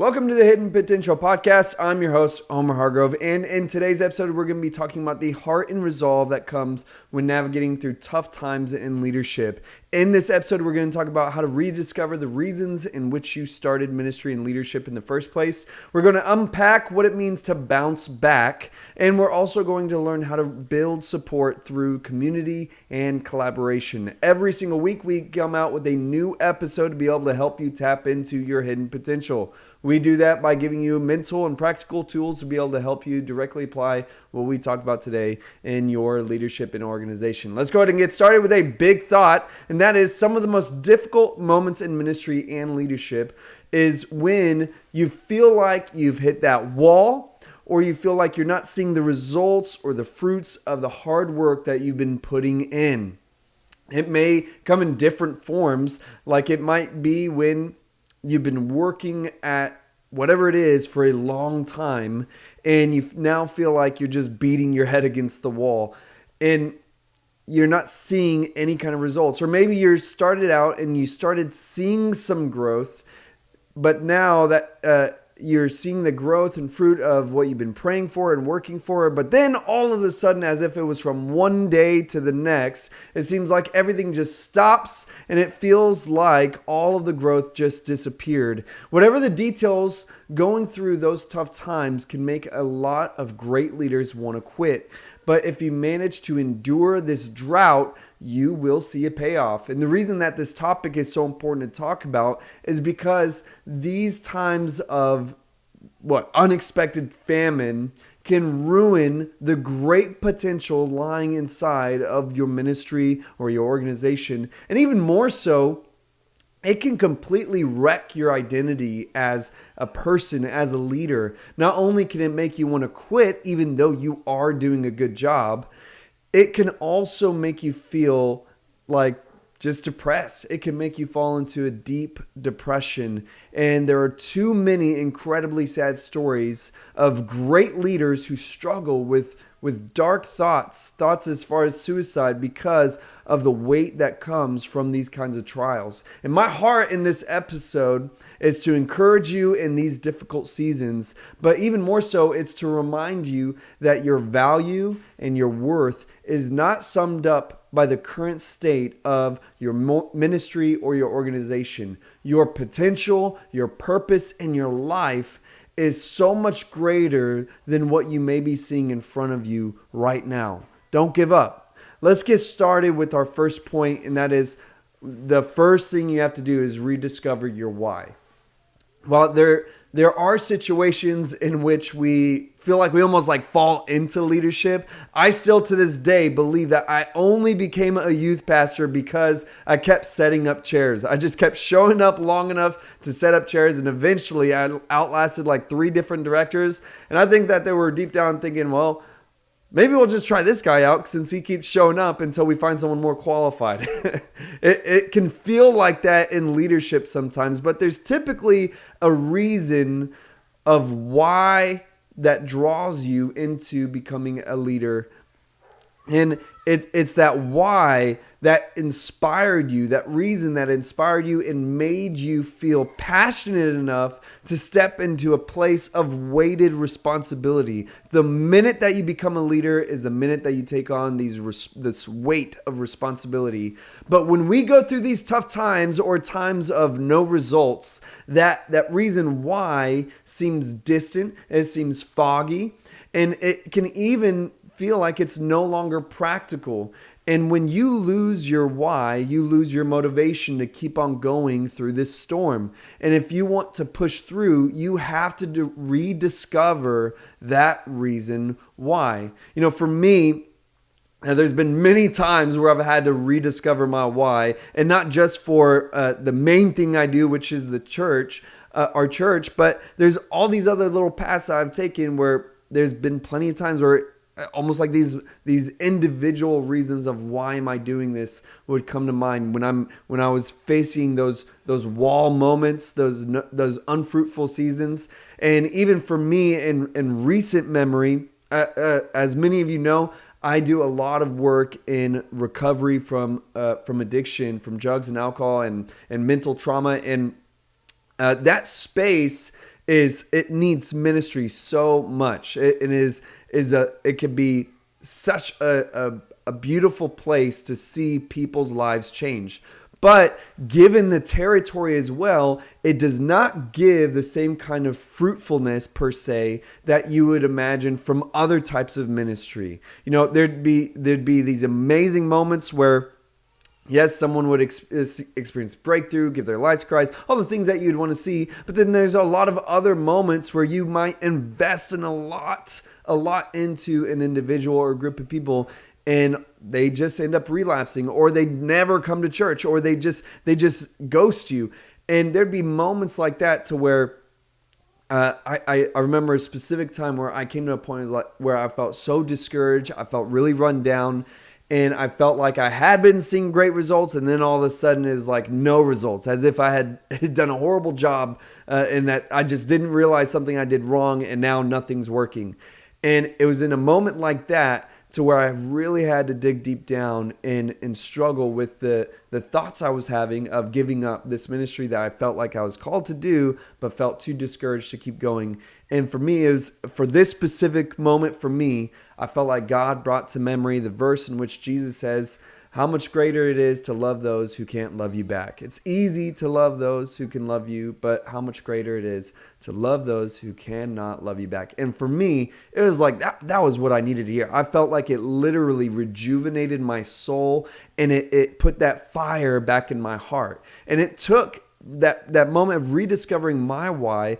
Welcome to the Hidden Potential Podcast. I'm your host, Homer Hargrove, and in today's episode, we're going to be talking about the heart and resolve that comes when navigating through tough times in leadership. In this episode, we're going to talk about how to rediscover the reasons in which you started ministry and leadership in the first place. We're going to unpack what it means to bounce back, and we're also going to learn how to build support through community and collaboration. Every single week, we come out with a new episode to be able to help you tap into your hidden potential. We do that by giving you mental and practical tools to be able to help you directly apply what we talked about today in your leadership and organization. Let's go ahead and get started with a big thought, and that is some of the most difficult moments in ministry and leadership is when you feel like you've hit that wall, or you feel like you're not seeing the results or the fruits of the hard work that you've been putting in. It may come in different forms, like it might be when you've been working at whatever it is for a long time and you now feel like you're just beating your head against the wall and you're not seeing any kind of results. Or maybe you started out and you started seeing some growth, but now that you're seeing the growth and fruit of what you've been praying for and working for. But then all of a sudden, as if it was from one day to the next, it seems like everything just stops and it feels like all of the growth just disappeared. Whatever the details, going through those tough times can make a lot of great leaders want to quit. But if you manage to endure this drought, you will see a payoff. And the reason that this topic is so important to talk about is because these times of unexpected famine can ruin the great potential lying inside of your ministry or your organization. And even more so, it can completely wreck your identity as a person, as a leader. Not only can it make you want to quit, even though you are doing a good job, it can also make you feel like just depressed. It can make you fall into a deep depression. And there are too many incredibly sad stories of great leaders who struggle with dark thoughts as far as suicide because of the weight that comes from these kinds of trials. And my heart in this episode is to encourage you in these difficult seasons, but even more so, it's to remind you that your value and your worth is not summed up by the current state of your ministry or your organization. Your potential, your purpose, and your life is so much greater than what you may be seeing in front of you right now. Don't give up. Let's get started with our first point, and that is the first thing you have to do is rediscover your why. While there are situations in which we feel like we almost fall into leadership, I still to this day believe that I only became a youth pastor because I kept setting up chairs. I just kept showing up long enough to set up chairs, and eventually I outlasted 3 different directors. And I think that they were deep down thinking, well, maybe we'll just try this guy out since he keeps showing up until we find someone more qualified. It can feel like that in leadership sometimes, but there's typically a reason of why that draws you into becoming a leader. And it's that why that inspired you, that reason that inspired you and made you feel passionate enough to step into a place of weighted responsibility. The minute that you become a leader is the minute that you take on this weight of responsibility. But when we go through these tough times or times of no results, that reason why seems distant, it seems foggy, and it can even feel like it's no longer practical. And when you lose your why, you lose your motivation to keep on going through this storm. And if you want to push through, you have to rediscover that reason why. For me, there's been many times where I've had to rediscover my why, and not just for the main thing I do, which is the church, our church, but there's all these other little paths I've taken where there's been plenty of times where almost like these individual reasons of why am I doing this would come to mind when I was facing those wall moments, those unfruitful seasons. And even for me in recent memory, as many of you know, I do a lot of work in recovery from addiction, from drugs and alcohol and mental trauma. And that space is it needs ministry so much. It can be such a beautiful place to see people's lives change. But given the territory as well, it does not give the same kind of fruitfulness per se that you would imagine from other types of ministry. There'd be these amazing moments where, yes, someone would experience breakthrough, give their life to Christ, all the things that you'd want to see. But then there's a lot of other moments where you might invest in a lot into an individual or a group of people, and they just end up relapsing, or they never come to church, or they just ghost you. And there'd be moments like that to where I remember a specific time where I came to a point where I felt so discouraged. I felt really run down, and I felt like I had been seeing great results, and then all of a sudden it was like no results, as if I had done a horrible job, and that I just didn't realize something I did wrong, and now nothing's working. And it was in a moment like that to where I really had to dig deep down and struggle with the thoughts I was having of giving up this ministry that I felt like I was called to do, but felt too discouraged to keep going. And for me, for this specific moment for me, I felt like God brought to memory the verse in which Jesus says, how much greater it is to love those who can't love you back. It's easy to love those who can love you, but how much greater it is to love those who cannot love you back. And for me, it was like that was what I needed to hear. I felt like it literally rejuvenated my soul, and it put that fire back in my heart. And it took that moment of rediscovering my why.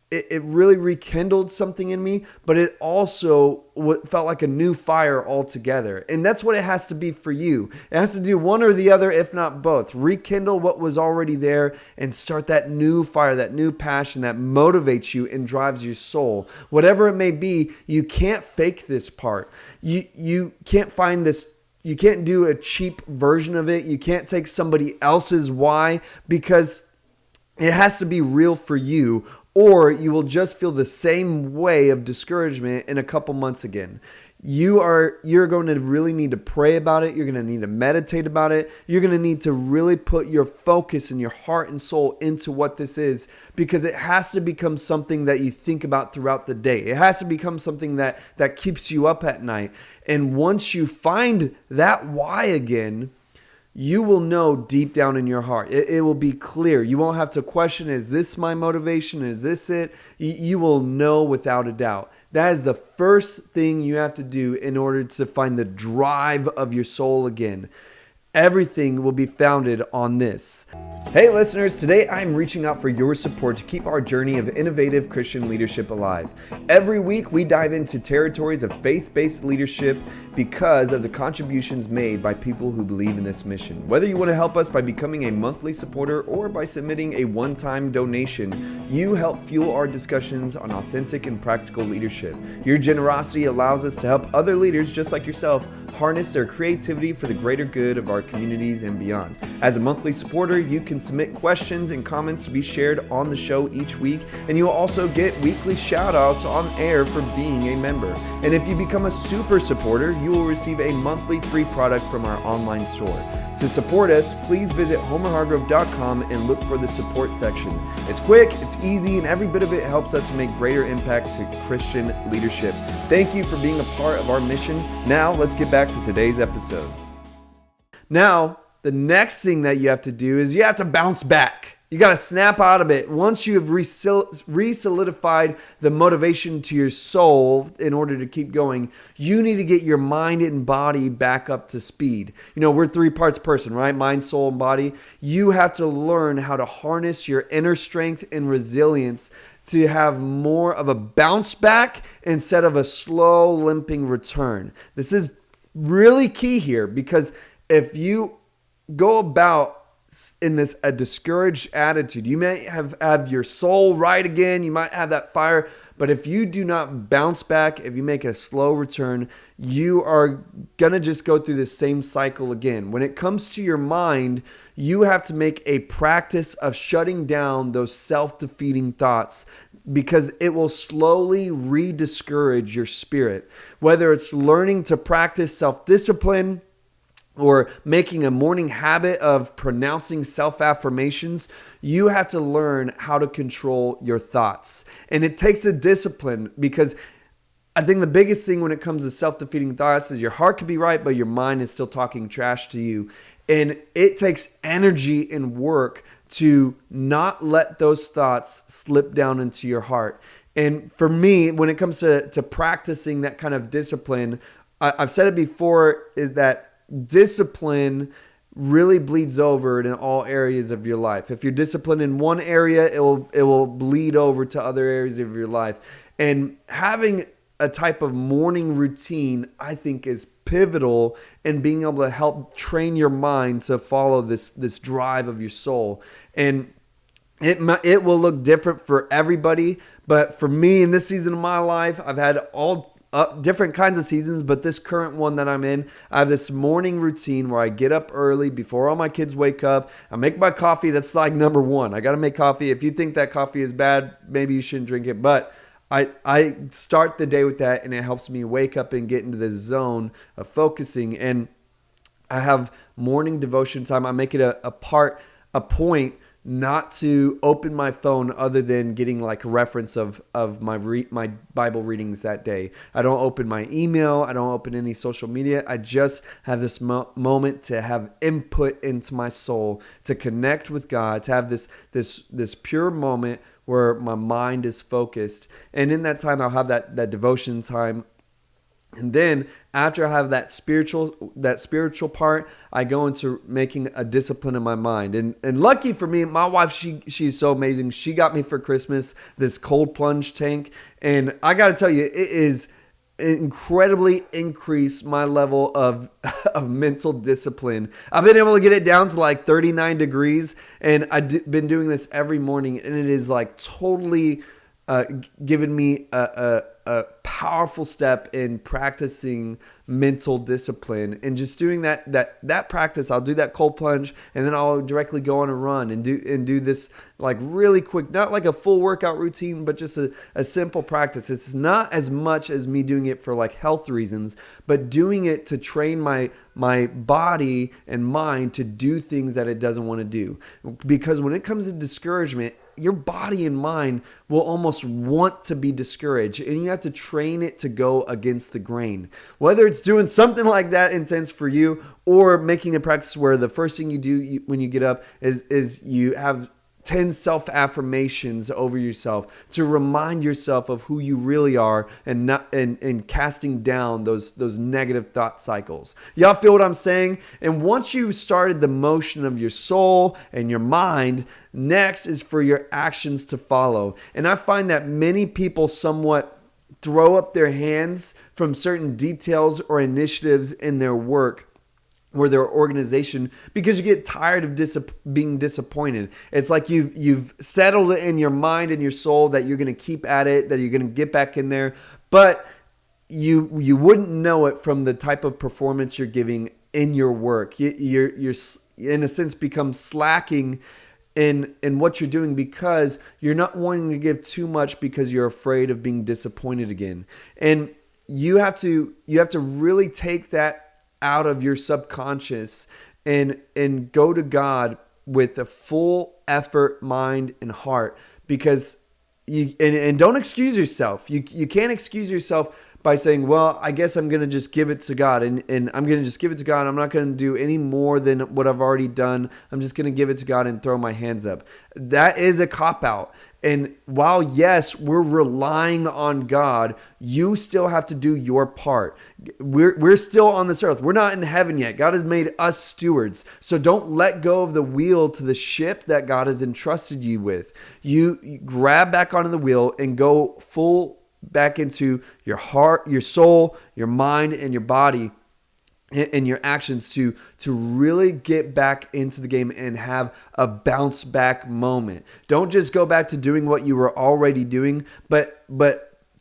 It really rekindled something in me, but it also felt like a new fire altogether. And that's what it has to be for you. It has to do one or the other, if not both. Rekindle what was already there and start that new fire, that new passion that motivates you and drives your soul. Whatever it may be, you can't fake this part. You can't find this. You can't do a cheap version of it. You can't take somebody else's why, because it has to be real for you, or you will just feel the same way of discouragement in a couple months again. You're going to really need to pray about it. You're going to need to meditate about it. You're going to need to really put your focus and your heart and soul into what this is, because it has to become something that you think about throughout the day. It has to become something that keeps you up at night. And once you find that why again, you will know deep down in your heart. It will be clear. You won't have to question, is this my motivation? Is this it? You will know without a doubt. That is the first thing you have to do in order to find the drive of your soul again. Everything will be founded on this. Hey listeners, today I'm reaching out for your support to keep our journey of innovative Christian leadership alive. Every week we dive into territories of faith-based leadership because of the contributions made by people who believe in this mission. Whether you want to help us by becoming a monthly supporter or by submitting a one-time donation, you help fuel our discussions on authentic and practical leadership. Your generosity allows us to help other leaders just like yourself harness their creativity for the greater good of our communities and beyond. As a monthly supporter, you can submit questions and comments to be shared on the show each week, and you'll also get weekly shout-outs on air for being a member. And if you become a super supporter, you will receive a monthly free product from our online store. To support us, please visit homerhargrove.com and look for the support section. It's quick, it's easy, and every bit of it helps us to make greater impact to Christian leadership. Thank you for being a part of our mission. Now, let's get back to today's episode. Now, the next thing that you have to do is you have to bounce back. You got to snap out of it. Once you have re-solidified the motivation to your soul in order to keep going, you need to get your mind and body back up to speed. We're 3 parts person, right? Mind, soul, and body. You have to learn how to harness your inner strength and resilience to have more of a bounce back instead of a slow, limping return. This is really key here, because if you go about in a discouraged attitude, you may have your soul right again, you might have that fire, but if you do not bounce back, if you make a slow return, you are gonna just go through the same cycle again. When it comes to your mind, you have to make a practice of shutting down those self-defeating thoughts, because it will slowly re-discourage your spirit. Whether it's learning to practice self-discipline, or making a morning habit of pronouncing self-affirmations, you have to learn how to control your thoughts. And it takes a discipline, because I think the biggest thing when it comes to self-defeating thoughts is your heart could be right, but your mind is still talking trash to you. And it takes energy and work to not let those thoughts slip down into your heart. And for me, when it comes to practicing that kind of discipline, I've said it before, is that discipline really bleeds over in all areas of your life. If you're disciplined in one area, it will bleed over to other areas of your life. And having a type of morning routine, I think, is pivotal in being able to help train your mind to follow this drive of your soul. And it will look different for everybody, but for me in this season of my life, I've had all different kinds of seasons, but this current one that I'm in, I have this morning routine where I get up early before all my kids wake up. I make my coffee. That's like number one. I got to make coffee. If you think that coffee is bad, maybe you shouldn't drink it, but I start the day with that, and it helps me wake up and get into the zone of focusing. And I have morning devotion time. I make it a point not to open my phone other than getting like a reference of my Bible readings that day. I don't open my email. I don't open any social media. I just have this moment to have input into my soul, to connect with God, to have this pure moment where my mind is focused. And in that time, I'll have that devotion time. And then after I have that spiritual part, I go into making a discipline in my mind. And lucky for me, my wife, she's so amazing. She got me for Christmas this cold plunge tank. And I got to tell you, it is incredibly increased my level of mental discipline. I've been able to get it down to like 39 degrees, and I've been doing this every morning, and it is like totally given me a powerful step in practicing mental discipline. And just doing that practice, I'll do that cold plunge, and then I'll directly go on a run and do this like really quick, not like a full workout routine, but just a simple practice. It's not as much as me doing it for like health reasons, but doing it to train my body and mind to do things that it doesn't want to do. Because when it comes to discouragement, your body and mind will almost want to be discouraged, and you have to train it to go against the grain. Whether it's doing something like that intense for you, or making a practice where the first thing you do when you get up is you have 10 self-affirmations over yourself to remind yourself of who you really are, and casting down those negative thought cycles. Y'all feel what I'm saying? And once you've started the motion of your soul and your mind, next is for your actions to follow. And I find that many people somewhat throw up their hands from certain details or initiatives in their work or their organization because you get tired of being disappointed. It's like you've settled it in your mind and your soul that you're going to keep at it, that you're going to get back in there, but you wouldn't know it from the type of performance you're giving in your work. You're in a sense become slacking in what you're doing because you're not wanting to give too much because you're afraid of being disappointed again. And you have to really take that out of your subconscious and go to God with a full effort, mind, and heart, because and don't excuse yourself. You can't excuse yourself by saying, well, I guess I'm going to just give it to God, and I'm going to just give it to God. I'm not going to do any more than what I've already done. I'm just going to give it to God and throw my hands up. That is a cop-out. And while, yes, we're relying on God, you still have to do your part. We're still on this earth. We're not in heaven yet. God has made us stewards. So don't let go of the wheel to the ship that God has entrusted you with. You grab back onto the wheel and go full back into your heart, your soul, your mind, and your body, and your actions to really get back into the game and have a bounce back moment. Don't just go back to doing what you were already doing, but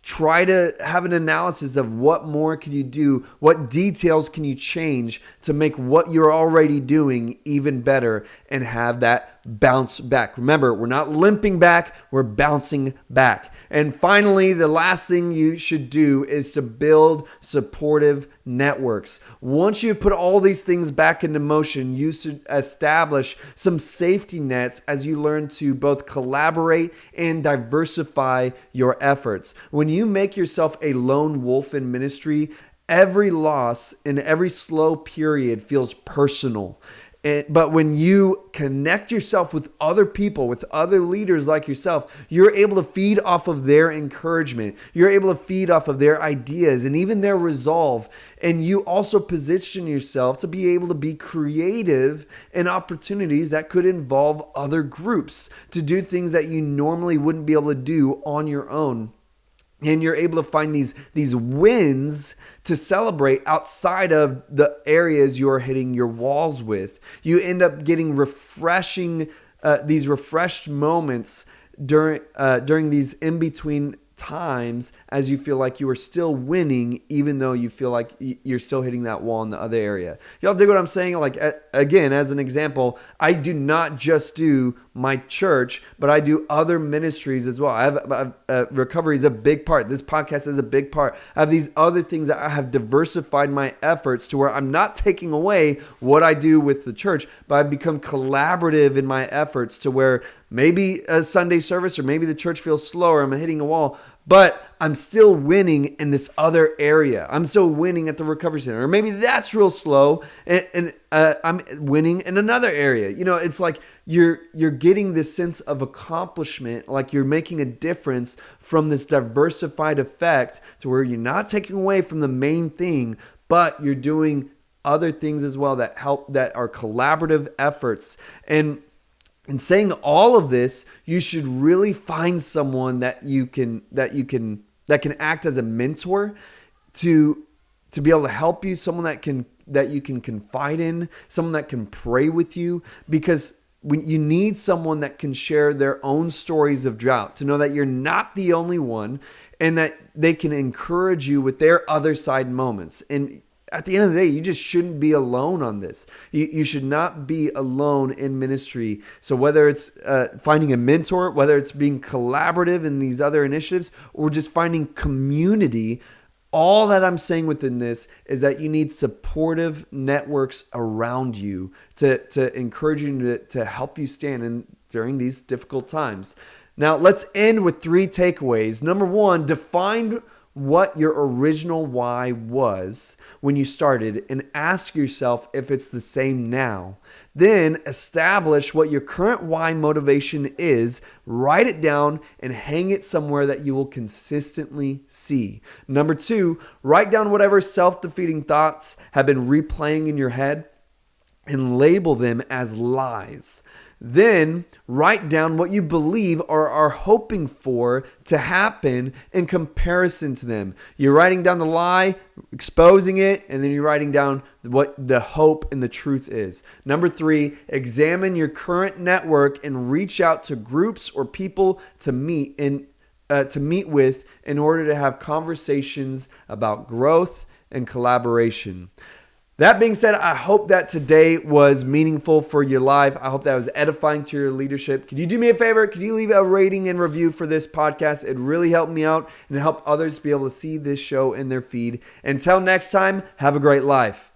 try to have an analysis of what more can you do, what details can you change to make what you're already doing even better, and have that bounce back. Remember, we're not limping back, we're bouncing back. And finally, the last thing you should do is to build supportive networks. Once you've put all these things back into motion, you should establish some safety nets as you learn to both collaborate and diversify your efforts. When you make yourself a lone wolf in ministry, every loss and every slow period feels personal. But when you connect yourself with other people, with other leaders like yourself, you're able to feed off of their encouragement. You're able to feed off of their ideas and even their resolve. And you also position yourself to be able to be creative in opportunities that could involve other groups, to do things that you normally wouldn't be able to do on your own. And you're able to find these wins to celebrate outside of the areas you're hitting your walls with. You end up getting these refreshed moments during these in-between times as you feel like you are still winning, even though you feel like you're still hitting that wall in the other area. Y'all dig what I'm saying? Like, again, as an example, I do not just do my church, but I do other ministries as well. I have recovery is a big part. This podcast is a big part. I have these other things that I have diversified my efforts to where I'm not taking away what I do with the church, but I've become collaborative in my efforts to where maybe a Sunday service or maybe the church feels slower, I'm hitting a wall, but I'm still winning in this other area. I'm still winning at the recovery center. Or maybe that's real slow and I'm winning in another area. You know, it's like you're getting this sense of accomplishment, like you're making a difference from this diversified effect to where you're not taking away from the main thing, but you're doing other things as well that help, that are collaborative efforts. And in saying all of this, you should really find someone that can act as a mentor to be able to help you, someone that you can confide in, someone that can pray with you, because when you need someone that can share their own stories of drought, to know that you're not the only one and that they can encourage you with their other side moments. And at the end of the day, you just shouldn't be alone on this. You should not be alone in ministry. So whether it's finding a mentor, whether it's being collaborative in these other initiatives, or just finding community, all that I'm saying within this is that you need supportive networks around you to encourage you to help you stand during these difficult times. Now, let's end with 3 takeaways. Number 1, define what your original why was when you started and ask yourself if it's the same now. Then establish what your current why motivation is, write it down and hang it somewhere that you will consistently see. Number 2, write down whatever self-defeating thoughts have been replaying in your head and label them as lies. Then write down what you believe or are hoping for to happen in comparison to them. You're writing down the lie, exposing it, and then you're writing down what the hope and the truth is. Number 3, examine your current network and reach out to groups or people to meet with in order to have conversations about growth and collaboration. That being said, I hope that today was meaningful for your life. I hope that was edifying to your leadership. Could you do me a favor? Could you leave a rating and review for this podcast? It really helped me out and help others be able to see this show in their feed. Until next time, have a great life.